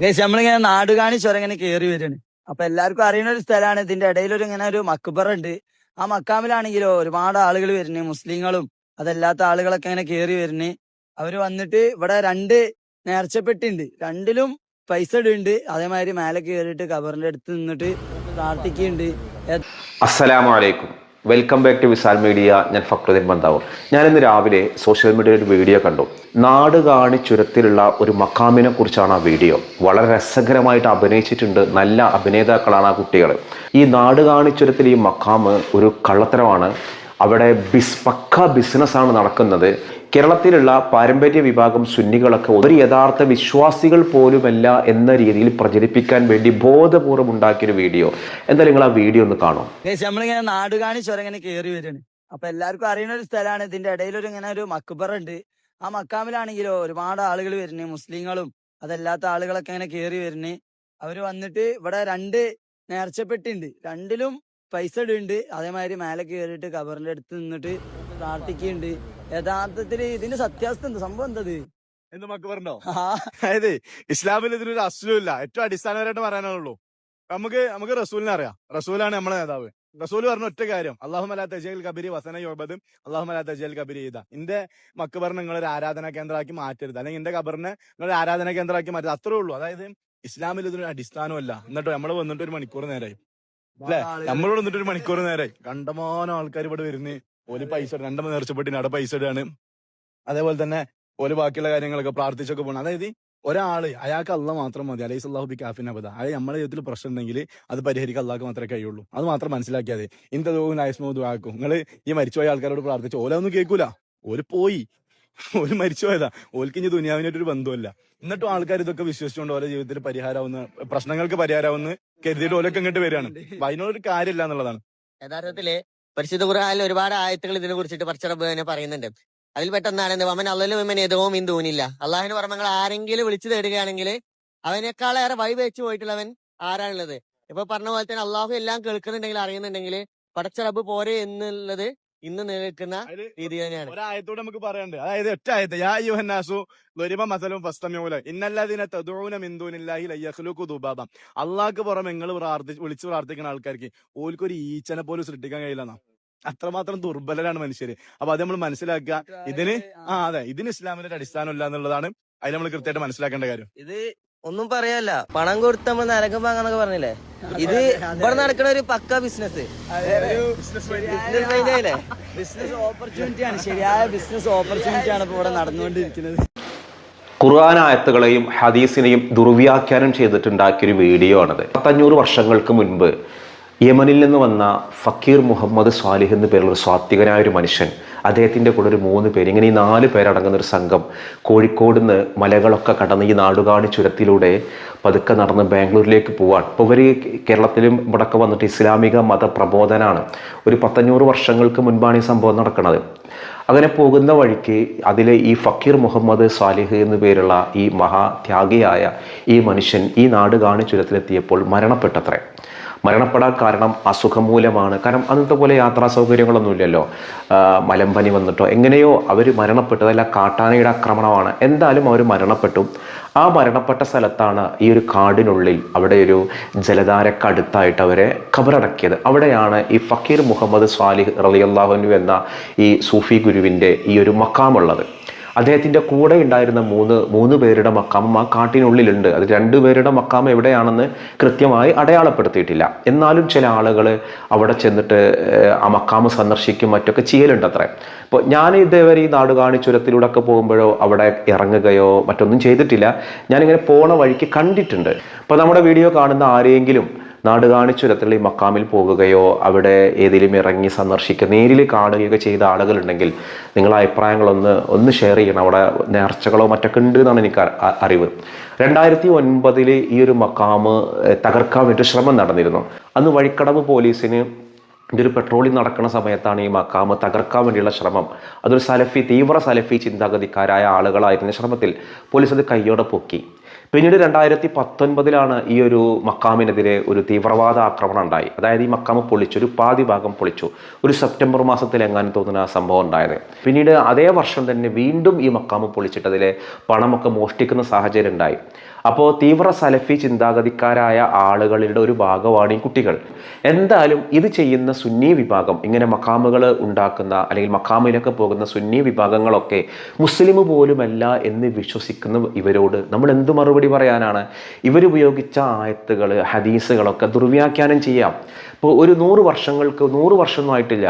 നമ്മളിങ്ങനെ നാടുകാണി ചുരം ഇങ്ങനെ കയറി വരുന്നു. അപ്പൊ എല്ലാവർക്കും അറിയുന്ന ഒരു സ്ഥലമാണ്. ഇതിന്റെ ഇടയിലൊരു ഇങ്ങനെ ഒരു മക്ബറ ഉണ്ട്. ആ മക്കാമിലാണെങ്കിലോ ഒരുപാട് ആളുകൾ വരുന്നു, മുസ്ലിങ്ങളും അതല്ലാത്ത ആളുകളൊക്കെ ഇങ്ങനെ കയറി വരുന്നു. അവര് വന്നിട്ട് ഇവിടെ രണ്ട് നേർച്ചപ്പെട്ടുണ്ട്, രണ്ടിലും പൈസ ഇടുന്നുണ്ട്. അതേമാതിരി മേലെ കയറിയിട്ട് ഖബറിന്റെ അടുത്ത് നിന്നിട്ട് പ്രാർത്ഥിക്കുന്നുണ്ട്. അസ്സലാമു അലൈക്കും, welcome back to Visal media. ഞാൻ ഫക്രുദ്ദീൻ ബന്താവ്. ഞാനിന്ന് രാവിലെ സോഷ്യൽ മീഡിയയിൽ ഒരു വീഡിയോ കണ്ടു. നാട് കാണി ചുരത്തിലുള്ള ഒരു മക്കാമിനെ കുറിച്ചാണ് ആ വീഡിയോ. വളരെ രസകരമായിട്ട് അഭിനയിച്ചിട്ടുണ്ട്. നല്ല അഭിനേതാക്കളാണ് ആ കുട്ടികൾ. ഈ നാട് കാണി ചുരത്തിൽ ഈ മക്കാമ് ഒരു കള്ളത്തരമാണ്. അവിടെ പക്ക ബിസിനസ്സാണ് നടക്കുന്നത്. കേരളത്തിലുള്ള പാരമ്പര്യ വിഭാഗം സുന്നികളൊക്കെ ഒരു യഥാർത്ഥ വിശ്വാസികൾ പോലുമല്ല എന്ന രീതിയിൽ പ്രചരിപ്പിക്കാൻ വേണ്ടി ബോധപൂർവ്വം ഉണ്ടാക്കിയൊരു വീഡിയോ. എന്തായാലും നിങ്ങൾ ആ വീഡിയോ ഒന്ന് കാണും. നമ്മളിങ്ങനെ നാടുകാണി ചുരം ഇങ്ങനെ കയറി വരുന്നു. അപ്പൊ എല്ലാവർക്കും അറിയുന്ന ഒരു സ്ഥലമാണ്. ഇതിന്റെ ഇടയിലൊരു ഇങ്ങനെ ഒരു മക്ബറ ഉണ്ട്. ആ മക്കാമിലാണെങ്കിലോ ഒരുപാട് ആളുകൾ വരുന്നു, മുസ്ലിങ്ങളും അതല്ലാത്ത ആളുകളൊക്കെ ഇങ്ങനെ കയറി വരുന്നു. അവര് വന്നിട്ട് ഇവിടെ രണ്ട് നേർച്ചപ്പെട്ടുണ്ട്, രണ്ടിലും പൈസ ഇടുന്നുണ്ട്. അതേമാതിരി മേലെ കയറിയിട്ട് ഖബറിന്റെ അടുത്ത് നിന്നിട്ട് പ്രാർത്ഥിക്കുന്നുണ്ട്. യഥാർത്ഥത്തില് ഇതിന്റെ സത്യാവസ്ഥ എന്താ, സംഭവം എന്തത്? എന്ത് മക്ബറുണ്ടോ? അതായത് ഇസ്ലാമിൽ ഇതിനൊരു അസ്ലുമില്ല. ഏറ്റവും അടിസ്ഥാനപരമായിട്ട് പറയാനുള്ളൂ. നമുക്ക് റസൂലിനെ അറിയാം. റസൂലാണ് നമ്മളെ നേതാവ്. റസൂൽ പറഞ്ഞ ഒറ്റ കാര്യം, അല്ലാഹുമ്മ തജൽ കബരി വസന യോബദും അല്ലാഹുമ്മ തജൽ കബരി ചെയ്ത എന്റെ മക്ബറിനെ നിങ്ങളൊരു ആരാധനാ കേന്ദ്രമാക്കി മാറ്റരുത്, അല്ലെങ്കിൽ എന്റെ ഖബറിനെ നിങ്ങളൊരു ആരാധനാ കേന്ദ്രമാക്കി മാറ്റരുത്. അത്രേ ഉള്ളൂ. അതായത് ഇസ്ലാമിൽ ഇതിനൊരു അടിസ്ഥാനമല്ല. എന്നിട്ടോ നമ്മൾ വന്നിട്ട് ഒരു മണിക്കൂർ നേരമായി അല്ലെ, നമ്മളോട് വന്നിട്ട് ഒരു മണിക്കൂർ നേരമായി. കണ്ടമാനം ആൾക്കാർ ഇവിടെ വരുന്നേ. ഓല് പൈസ രണ്ടു നേർച്ചപ്പെട്ടിന് അവിടെ പൈസ ഇടാണ്. അതേപോലെ തന്നെ ഓല് ബാക്കിയുള്ള കാര്യങ്ങളൊക്കെ പ്രാർത്ഥിച്ചൊക്കെ പോകണം. അതായത് ഒരാള് അയാൾക്ക് അള്ളാഹ് മാത്രം മതി. അലൈഹി സ്വല്ലാഹു ബി കാഫിൻ അബദ. അതായത് നമ്മുടെ ജീവിതത്തിൽ പ്രശ്നം ഉണ്ടെങ്കിൽ അത് പരിഹരിക്കാൻ അള്ളാഹ്ക്ക് മാത്രമേ കഴിയുള്ളൂ. അത് മാത്രം മനസ്സിലാക്കിയാതെ ആക്കും. നിങ്ങൾ ഈ മരിച്ചുപോയ ആൾക്കാരോട് പ്രാർത്ഥിച്ചു, ഓലൊന്നും കേൾക്കൂല. ഓല് പോയി, ഓല് മരിച്ചുപോയതാ. ഓൽക്ക് ഇനി ദുനിയാവിനായിട്ടൊരു ബന്ധമില്ല. എന്നിട്ടും ആൾക്കാർ ഇതൊക്കെ വിശ്വസിച്ചുകൊണ്ട് ഓരോ ജീവിതത്തിൽ പരിഹാരമാവുന്ന പ്രശ്നങ്ങൾക്ക് പരിഹാരമാവുന്ന കരുതിയിട്ട് ഓലൊക്കെ ഇങ്ങോട്ട് വരികയാണ്. അപ്പൊ അതിനോടൊരു കാര്യമില്ല എന്നുള്ളതാണ്. യഥാർത്ഥത്തില് പരിശുദ്ധ ഖുർആനിൽ ഒരുപാട് ആയത്തുകൾ ഇതിനെ കുറിച്ചിട്ട് പടച്ചറബ് തന്നെ പറയുന്നുണ്ട്. അതിൽ പെട്ടെന്നാണ് വമൻ അള്ളലും വിമൻ എതവും ഇന്ദൂനില്ല. അള്ളാഹിന്റെ പുറമങ്ങൾ ആരെങ്കിലും വിളിച്ചു തേടുകയാണെങ്കിൽ അവനേക്കാളേറെ വഴി വെച്ച് പോയിട്ടുള്ളവൻ ആരാണുള്ളത്? ഇപ്പൊ പറഞ്ഞ പോലെ തന്നെ അള്ളാഹു എല്ലാം കേൾക്കുന്നുണ്ടെങ്കിൽ അറിയുന്നുണ്ടെങ്കിൽ പടച്ചറബ് പോരെ എന്നുള്ളത് ഇന്ന് നിലനിൽക്കുന്ന രീതി തന്നെയാണ്. ഒരായത്തോടെ നമുക്ക് പറയാനുണ്ട്. അതായത് ഒറ്റ ആയത്ത്, യാ അയ്യുഹന്നാസു ളരിബ മസലും ഫസ്തമിഊല ഇന്നല്ലദീന തദഊന മിൻ ദൂനില്ലാഹി ലയഖ്ലുഖു ദുബാബ. അള്ളാഹ്ക്ക് പുറമെ നിങ്ങൾ വിളിച്ചു പ്രാർത്ഥിക്കുന്ന ആൾക്കാർക്ക് ഓൽക്കൊരു ഈച്ചനെ പോലും സൃഷ്ടിക്കാൻ കഴിയില്ലെന്നാ. അത്രമാത്രം ദുർബലരാണ് മനുഷ്യര്. അപ്പൊ അത് നമ്മൾ മനസ്സിലാക്കുക. ഇതിന് അതെ, ഇതിന് ഇസ്ലാമിന്റെ ഒരു അടിസ്ഥാനമില്ല എന്നുള്ളതാണ് അതിൽ നമ്മൾ കൃത്യമായിട്ട് മനസ്സിലാക്കേണ്ട കാര്യം. ഇത് ഒന്നും പറയാല്ല, പണം കൊടുത്ത് നമ്മൾ നരകം വാങ്ങാന്നൊക്കെ പറഞ്ഞില്ലേ. ഇത് ഇവിടെ നടക്കുന്ന ഒരു പക്ക ബിസിനസ് ബിസിനസ് ഓപ്പർച്യൂണിറ്റിയാണ്, ശരിയായ ബിസിനസ് ഓപ്പർച്യൂണിറ്റിയാണ് ഇപ്പൊ ഇവിടെ നടന്നുകൊണ്ടിരിക്കുന്നത്. ഖുർആൻ ആയത്തുകളെയും ഹദീസിനെയും ദുർവ്യാഖ്യാനം ചെയ്തിട്ടുണ്ടാക്കിയൊരു വീഡിയോ ആണത്. 500 വർഷങ്ങൾക്ക് മുൻപ് യമനിൽ നിന്ന് വന്ന ഫക്കീർ മുഹമ്മദ് സ്വാലിഹ് എന്ന പേരുള്ള ഒരു സ്വാത്വികനായ ഒരു മനുഷ്യൻ, അദ്ദേഹത്തിൻ്റെ കൂടെ ഒരു 3 പേര്, ഇങ്ങനെ ഈ 4 പേരടങ്ങുന്ന ഒരു സംഘം കോഴിക്കോട് നിന്ന് മലകളൊക്കെ കടന്ന് ഈ നാടുകാണി ചുരത്തിലൂടെ പതുക്കെ നടന്ന് ബാംഗ്ലൂരിലേക്ക് പോവാണ്. അപ്പോൾ ഇവർ കേരളത്തിലും ഇവിടൊക്കെ വന്നിട്ട് ഇസ്ലാമിക മതപ്രബോധനാണ്. ഒരു 500 വർഷങ്ങൾക്ക് മുൻപാണ് ഈ സംഭവം നടക്കുന്നത്. അങ്ങനെ പോകുന്ന വഴിക്ക് അതിലെ ഈ ഫക്കീർ മുഹമ്മദ് സ്വാലിഹ് എന്നു പേരുള്ള ഈ മഹാത്യാഗിയായ ഈ മനുഷ്യൻ ഈ നാടുകാണി ചുരത്തിലെത്തിയപ്പോൾ മരണപ്പെട്ടത്രേ. മരണപ്പെടാൻ കാരണം അസുഖം മൂലമാണ്. കാരണം അന്നത്തെ പോലെ യാത്രാ സൗകര്യങ്ങളൊന്നുമില്ലല്ലോ. മലമ്പനി വന്നിട്ടോ എങ്ങനെയോ അവർ മരണപ്പെട്ടു. അതല്ല, കാട്ടാനയുടെ ആക്രമണമാണ്. എന്തായാലും അവർ മരണപ്പെട്ടു. ആ മരണപ്പെട്ട സ്ഥലത്താണ് ഈ ഒരു കാടിനുള്ളിൽ അവിടെ ഒരു ജലധാരക്കടുത്തായിട്ട് അവരെ ഖബറടക്കിയത്. അവിടെയാണ് ഈ ഫക്കീർ മുഹമ്മദ് സ്വാലിഹ് റളിയല്ലാഹു അൻഹു എന്ന ഈ സൂഫി ഗുരുവിൻ്റെ ഈ ഒരു മക്കാമുള്ളത്. അദ്ദേഹത്തിൻ്റെ കൂടെ ഉണ്ടായിരുന്ന മൂന്ന് പേരുടെ മക്കാമും ആ കാട്ടിനുള്ളിലുണ്ട്. അത് 2 പേരുടെ മക്കാം എവിടെയാണെന്ന് കൃത്യമായി അടയാളപ്പെടുത്തിയിട്ടില്ല. എന്നാലും ചില ആളുകൾ അവിടെ ചെന്നിട്ട് ആ മക്കാമ് സന്ദർശിക്കും മറ്റൊക്കെ ചെയ്യലുണ്ട് അത്രേ. അപ്പോൾ ഞാൻ ഇതേവരെ ഈ നാടുകാണി ചുരത്തിലൂടെ ഒക്കെ പോകുമ്പോഴോ അവിടെ ഇറങ്ങുകയോ മറ്റൊന്നും ചെയ്തിട്ടില്ല. ഞാനിങ്ങനെ പോണ വഴിക്ക് കണ്ടിട്ടുണ്ട്. അപ്പോൾ നമ്മുടെ വീഡിയോ കാണുന്ന ആരെങ്കിലും നാടുകാണി ചുരത്തിലുള്ള ഈ മക്കാമിൽ പോകുകയോ അവിടെ ഏതെങ്കിലും ഇറങ്ങി സന്ദർശിക്കുക, നേരിൽ കാണുകയൊക്കെ ചെയ്ത ആളുകളുണ്ടെങ്കിൽ നിങ്ങളുടെ അഭിപ്രായങ്ങളൊന്ന് ഷെയർ ചെയ്യണം. അവിടെ നേർച്ചകളോ മറ്റൊക്കെ ഉണ്ട് എന്നാണ് എനിക്ക് അറിവ്. 2009 ഈ ഒരു മക്കാമ് തകർക്കാൻ വേണ്ടി ശ്രമം നടന്നിരുന്നു. അന്ന് വഴിക്കടവ് പോലീസിന് ഒരു പെട്രോളിംഗ് നടക്കുന്ന സമയത്താണ് ഈ മക്കാമ് തകർക്കാൻ വേണ്ടിയുള്ള ശ്രമം. അതൊരു തീവ്ര സലഫി ചിന്താഗതിക്കാരായ ആളുകളായിരുന്ന ശ്രമത്തിൽ പോലീസ് അത് കയ്യോടെ പൊക്കി. പിന്നീട് 2019 ഈ ഒരു മക്കാമിനെതിരെ ഒരു തീവ്രവാദ ആക്രമണം ഉണ്ടായി. അതായത് ഈ മക്കാമ് പൊളിച്ചു, ഒരു പാതി ഭാഗം പൊളിച്ചു. ഒരു സെപ്റ്റംബർ മാസത്തിൽ എങ്ങാനും തോന്നുന്ന ആ സംഭവം ഉണ്ടായത്. പിന്നീട് അതേ വർഷം തന്നെ വീണ്ടും ഈ മക്കാമ് പൊളിച്ചിട്ടതിലെ പണമൊക്കെ മോഷ്ടിക്കുന്ന സാഹചര്യം ഉണ്ടായി. അപ്പോൾ തീവ്ര സലഫി ചിന്താഗതിക്കാരായ ആളുകളുടെ ഒരു ഭാഗമാണ് ഈ കുട്ടികൾ. എന്തായാലും ഇത് ചെയ്യുന്ന സുന്നി വിഭാഗം, ഇങ്ങനെ മക്കാമുകൾ ഉണ്ടാക്കുന്ന അല്ലെങ്കിൽ മക്കാമിലൊക്കെ പോകുന്ന സുന്നി വിഭാഗങ്ങളൊക്കെ മുസ്ലിം പോലുമല്ല എന്ന് വിശ്വസിക്കുന്ന ഇവരോട് നമ്മൾ എന്ത് മറുപടി പറയാനാണ്? ഇവരുപയോഗിച്ച ആയത്തുകൾ, ഹദീസുകളൊക്കെ ദുർവ്യാഖ്യാനം ചെയ്യാം. ഇപ്പോൾ ഒരു 100 വർഷമൊന്നും ആയിട്ടില്ല,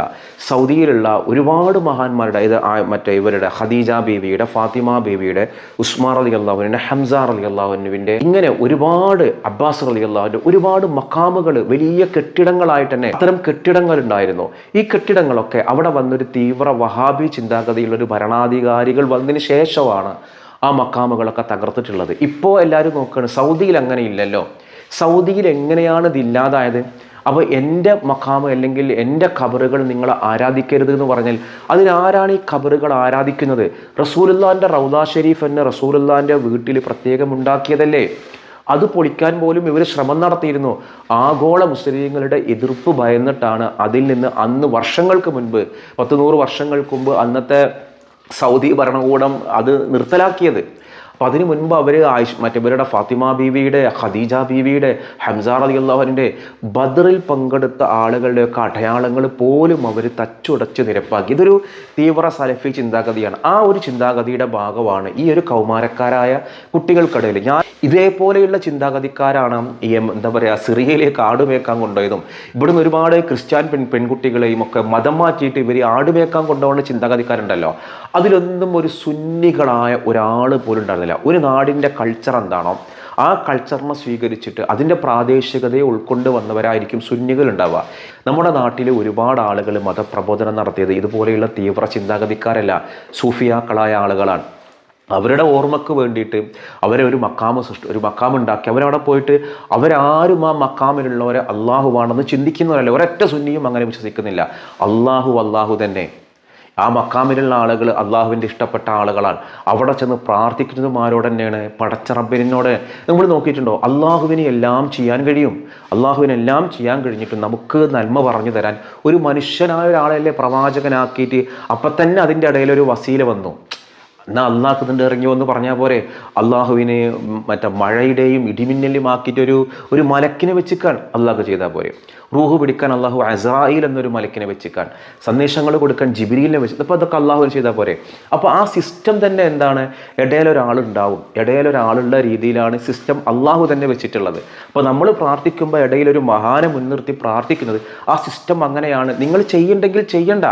സൗദിയിലുള്ള ഒരുപാട് മഹാന്മാരുടെ, ഇത് മറ്റേ ഇവരുടെ ഖദീജ ബീവിയുടെ, ഫാത്തിമ ബീവിയുടെ, ഉസ്മാൻ റളിയല്ലാഹുവിൻ്റെ, ഹംസ റളിയല്ലാഹുവിൻ്റെ, ഇങ്ങനെ ഒരുപാട്, അബ്ബാസ് റളിയല്ലാഹുവിൻ്റെ ഒരുപാട് മക്കാമുകൾ, വലിയ കെട്ടിടങ്ങളായിട്ട് തന്നെ അത്തരം കെട്ടിടങ്ങൾ ഉണ്ടായിരുന്നു. ഈ കെട്ടിടങ്ങളൊക്കെ അവിടെ വന്നൊരു തീവ്ര വഹാബി ചിന്താഗതിയുള്ളൊരു ഭരണാധികാരികൾ വന്നതിന് ശേഷമാണ് ആ മക്കാമുകളൊക്കെ തകർത്തിട്ടുള്ളത്. ഇപ്പോൾ എല്ലാവരും നോക്കുകയാണ്, സൗദിയിൽ അങ്ങനെ ഇല്ലല്ലോ. സൗദിയിൽ എങ്ങനെയാണ് ഇത് ഇല്ലാതായത്? അപ്പോൾ എൻ്റെ മക്കാമ് അല്ലെങ്കിൽ എൻ്റെ ഖബറുകൾ നിങ്ങൾ ആരാധിക്കരുത് എന്ന് പറഞ്ഞാൽ അതിനാരാണ് ഈ ഖബറുകൾ ആരാധിക്കുന്നത്? റസൂലുള്ളാഹിൻ്റെ റൗദ ഷരീഫ് എന്നെ റസൂലുള്ളാഹിൻ്റെ വീട്ടിൽ പ്രത്യേകം ഉണ്ടാക്കിയതല്ലേ? അത് പൊളിക്കാൻ പോലും ഇവർ ശ്രമം നടത്തിയിരുന്നു. ആഗോള മുസ്ലിങ്ങളുടെ എതിർപ്പ് ഭയന്നിട്ടാണ് അതിൽ നിന്ന് അന്ന് വർഷങ്ങൾക്ക് മുൻപ്, 100 വർഷങ്ങൾക്ക് മുമ്പ് അന്നത്തെ സൗദി ഭരണകൂടം അത് നിർത്തലാക്കിയത്. അപ്പോൾ അതിനു മുൻപ് അവർ മറ്റവരുടെ ഫാത്തിമ ബീവിയുടെ, ഖദീജ ബീവിയുടെ, ഹംസ റളിയല്ലാഹുവിൻ്റെ ബദറിൽ പങ്കെടുത്ത ആളുകളുടെയൊക്കെ അടയാളങ്ങൾ പോലും അവർ തച്ചുടച്ച് നിരപ്പാക്കി. ഇതൊരു തീവ്ര സലഫി ചിന്താഗതിയാണ്. ആ ഒരു ചിന്താഗതിയുടെ ഭാഗമാണ് ഈ ഒരു കൗമാരക്കാരായ കുട്ടികൾക്കിടയിൽ. ഞാൻ ഇതേപോലെയുള്ള ചിന്താഗതിക്കാരാണ് ഈ എന്താ പറയുക സിറിയയിലേക്ക് ആടുമേക്കാൻ കൊണ്ടുപോയതും ഇവിടുന്ന് ഒരുപാട് ക്രിസ്ത്യൻ പെൺകുട്ടികളെയും ഒക്കെ മതം മാറ്റിയിട്ട് ഇവർ ആടുമേക്കാൻ കൊണ്ടുപോകുന്ന ചിന്താഗതിക്കാരുണ്ടല്ലോ. അതിലൊന്നും ഒരു സുന്നികളായ ഒരാൾ പോലും ഉണ്ടായിരുന്നില്ല. ഒരു നാടിൻ്റെ കൾച്ചർ എന്താണോ ആ കൾച്ചറിനെ സ്വീകരിച്ചിട്ട് അതിൻ്റെ പ്രാദേശികതയെ ഉൾക്കൊണ്ട് വന്നവരായിരിക്കും സുന്നികൾ ഉണ്ടാവുക. നമ്മുടെ നാട്ടിൽ ഒരുപാട് ആളുകൾ മതപ്രബോധനം നടത്തിയത് ഇതുപോലെയുള്ള തീവ്ര ചിന്താഗതിക്കാരല്ല, സൂഫിയാക്കളായ ആളുകളാണ്. അവരുടെ ഓർമ്മക്ക് വേണ്ടിയിട്ട് അവരെ ഒരു മക്കാമുണ്ടാക്കി അവരവിടെ പോയിട്ട് അവരാരും ആ മക്കാമിലുള്ളവരെ അള്ളാഹുവാണെന്ന് ചിന്തിക്കുന്നവരല്ല. ഒരൊറ്റ സുന്നിയും അങ്ങനെ വിശ്വസിക്കുന്നില്ല. അള്ളാഹു തന്നെ. ആ മക്കാമിലുള്ള ആളുകൾ അള്ളാഹുവിൻ്റെ ഇഷ്ടപ്പെട്ട ആളുകളാണ്. അവിടെ ചെന്ന് പ്രാർത്ഥിക്കുന്നതും ആരോട് തന്നെയാണ്? പടച്ച റബ്ബിനോട്. നമ്മൾ നോക്കിയിട്ടുണ്ടോ? അള്ളാഹുവിന് എല്ലാം ചെയ്യാൻ കഴിയും. അള്ളാഹുവിനെല്ലാം ചെയ്യാൻ കഴിഞ്ഞിട്ട് നമുക്ക് നന്മ പറഞ്ഞു തരാൻ ഒരു മനുഷ്യനായ ഒരാളല്ലേ പ്രവാചകനാക്കിയിട്ട് അപ്പം തന്നെ അതിൻ്റെ ഇടയിലൊരു വസീല വന്നു. എന്നാൽ അള്ളാഹ് ഇതിൻ്റെ ഇറങ്ങി വന്ന് പറഞ്ഞാൽ പോരെ? അള്ളാഹുവിന് മറ്റേ മഴയുടെയും ഇടിമിന്നലും ആക്കിയിട്ട് ഒരു മലക്കിനെ വെച്ചിക്കാൻ അള്ളാഹ് ചെയ്താൽ പോരെ? റൂഹ് പിടിക്കാൻ അള്ളാഹു അസ്രായിൽ എന്നൊരു മലക്കിനെ വെച്ചിക്കാൻ, സന്ദേശങ്ങൾ കൊടുക്കാൻ ജിബ്രീലിനെ വെച്ച്, അപ്പോൾ അതൊക്കെ അള്ളാഹുവിന് ചെയ്താൽ പോരെ? അപ്പോൾ ആ സിസ്റ്റം തന്നെ എന്താണ്? ഇടയിലൊരാളുണ്ടാവും. ഇടയിലൊരാളുള്ള രീതിയിലാണ് സിസ്റ്റം അള്ളാഹു തന്നെ വെച്ചിട്ടുള്ളത്. അപ്പോൾ നമ്മൾ പ്രാർത്ഥിക്കുമ്പോൾ ഇടയിലൊരു മഹാനെ മുൻനിർത്തി പ്രാർത്ഥിക്കുന്നത് ആ സിസ്റ്റം അങ്ങനെയാണ്. നിങ്ങൾ ചെയ്യണ്ടെങ്കിൽ ചെയ്യണ്ട,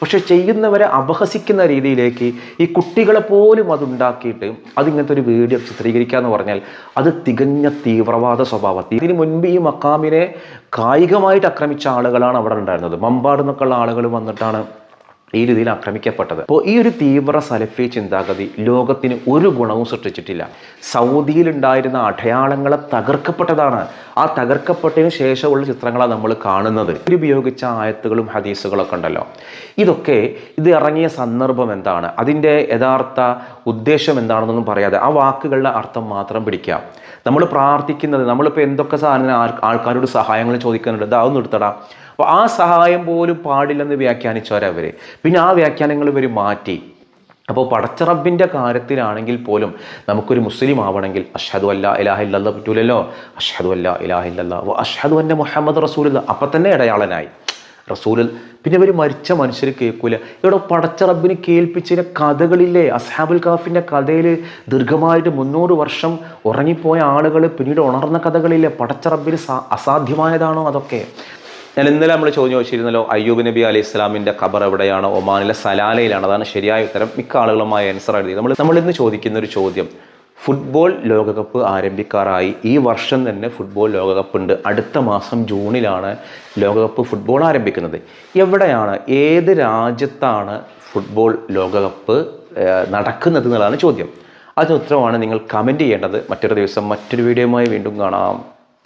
പക്ഷെ ചെയ്യുന്നവരെ അപഹസിക്കുന്ന രീതിയിലേക്ക് ഈ കുട്ടികളെ പോലും അതുണ്ടാക്കിയിട്ട് അതിങ്ങനത്തെ ഒരു വീഡിയോ ചിത്രീകരിക്കുക എന്ന് പറഞ്ഞാൽ അത് തികഞ്ഞ തീവ്രവാദ സ്വഭാവത്തിൽ. ഇതിന് മുൻപ് ഈ മക്കാമിനെ കായികമായിട്ട് ആക്രമിച്ച ആളുകളാണ് അവിടെ ഉണ്ടായിരുന്നത്. മമ്പാട് നിന്നൊക്കെയുള്ള ആളുകൾ വന്നിട്ടാണ് ഈ രീതിയിൽ ആക്രമിക്കപ്പെട്ടത്. അപ്പോൾ ഈ ഒരു തീവ്ര സലഫി ചിന്താഗതി ലോകത്തിന് ഒരു ഗുണവും സൃഷ്ടിച്ചിട്ടില്ല. സൗദിയിലുണ്ടായിരുന്ന അടയാളങ്ങളെ തകർക്കപ്പെട്ടതാണ്. ആ തകർക്കപ്പെട്ടതിന് ശേഷമുള്ള ചിത്രങ്ങളാണ് നമ്മൾ കാണുന്നത്. ഉപയോഗിച്ച ആയത്തുകളും ഹദീസുകളൊക്കെ ഉണ്ടല്ലോ, ഇത് ഇറങ്ങിയ സന്ദർഭം എന്താണ്, അതിൻ്റെ യഥാർത്ഥ ഉദ്ദേശം എന്താണെന്നൊന്നും പറയാതെ ആ വാക്കുകളുടെ അർത്ഥം മാത്രം പിടിക്കുക. നമ്മൾ പ്രാർത്ഥിക്കുന്നത്, നമ്മളിപ്പോൾ എന്തൊക്കെ സാധനം ആൾക്കാരോട് സഹായങ്ങൾ ചോദിക്കുന്നുണ്ട്, അതൊന്നും എടുത്തടാ. അപ്പോൾ ആ സഹായം പോലും പാടില്ലെന്ന് വ്യാഖ്യാനിച്ചവരവർ. പിന്നെ ആ വ്യാഖ്യാനങ്ങൾ ഇവർ മാറ്റി. അപ്പോൾ പടച്ച റബ്ബിൻ്റെ കാര്യത്തിലാണെങ്കിൽ പോലും നമുക്കൊരു മുസ്ലിം ആവണമെങ്കിൽ അഷ്ഹദു അല്ലാ ഇലാഹ ഇല്ലല്ലാഹ് പറ്റൂലല്ലോ. അഷ്ഹദു അല്ലാ ഇലാഹ ഇല്ലല്ലാഹ് വ അഷ്ഹദു അന്ന മുഹമ്മദ് റസൂലുള്ളാഹ്. അപ്പം തന്നെ ഇടയാളനായി റസൂലുൽ. പിന്നെ ഇവർ മരിച്ച മനുഷ്യർ കേൾക്കൂല. ഇവിടെ പടച്ച റബ്ബിന് കേൾപ്പിച്ചിന് കഥകളില്ലേ? അസ്ഹാബുൽ കാഫിൻ്റെ കഥയിൽ ദീർഘമായിട്ട് 300 വർഷം ഉറങ്ങിപ്പോയ ആളുകൾ പിന്നീട് ഉണർന്ന കഥകളില്ലേ? പടച്ച റബ്ബിന് അസാധ്യമായതാണോ അതൊക്കെ? ഞാൻ ഇന്നലെ നമ്മൾ ചോദിച്ചിരുന്നല്ലോ, അയ്യൂബ് നബി അലൈഹി ഇസ്ലാമിൻ്റെ ഖബർ എവിടെയാണോ? ഒമാനിലെ സലാലയിലാണ്. അതാണ് ശരിയായ ഉത്തരം. മിക്ക ആളുകളുമായി ആൻസർ എഴുതി. നമ്മൾ ഇന്ന് ചോദിക്കുന്ന ഒരു ചോദ്യം, ഫുട്ബോൾ ലോകകപ്പ് ആരംഭിക്കാറായി. ഈ വർഷം തന്നെ ഫുട്ബോൾ ലോകകപ്പ് ഉണ്ട്. അടുത്ത മാസം ജൂണിലാണ് ലോകകപ്പ് ഫുട്ബോൾ ആരംഭിക്കുന്നത്. എവിടെയാണ്, ഏത് രാജ്യത്താണ് ഫുട്ബോൾ ലോകകപ്പ് നടക്കുന്നത് എന്നുള്ളതാണ് ചോദ്യം. അതിന് ഉത്തരമാണ് നിങ്ങൾ കമൻറ്റ് ചെയ്യേണ്ടത്. മറ്റൊരു ദിവസം മറ്റൊരു വീഡിയോയുമായി വീണ്ടും കാണാം.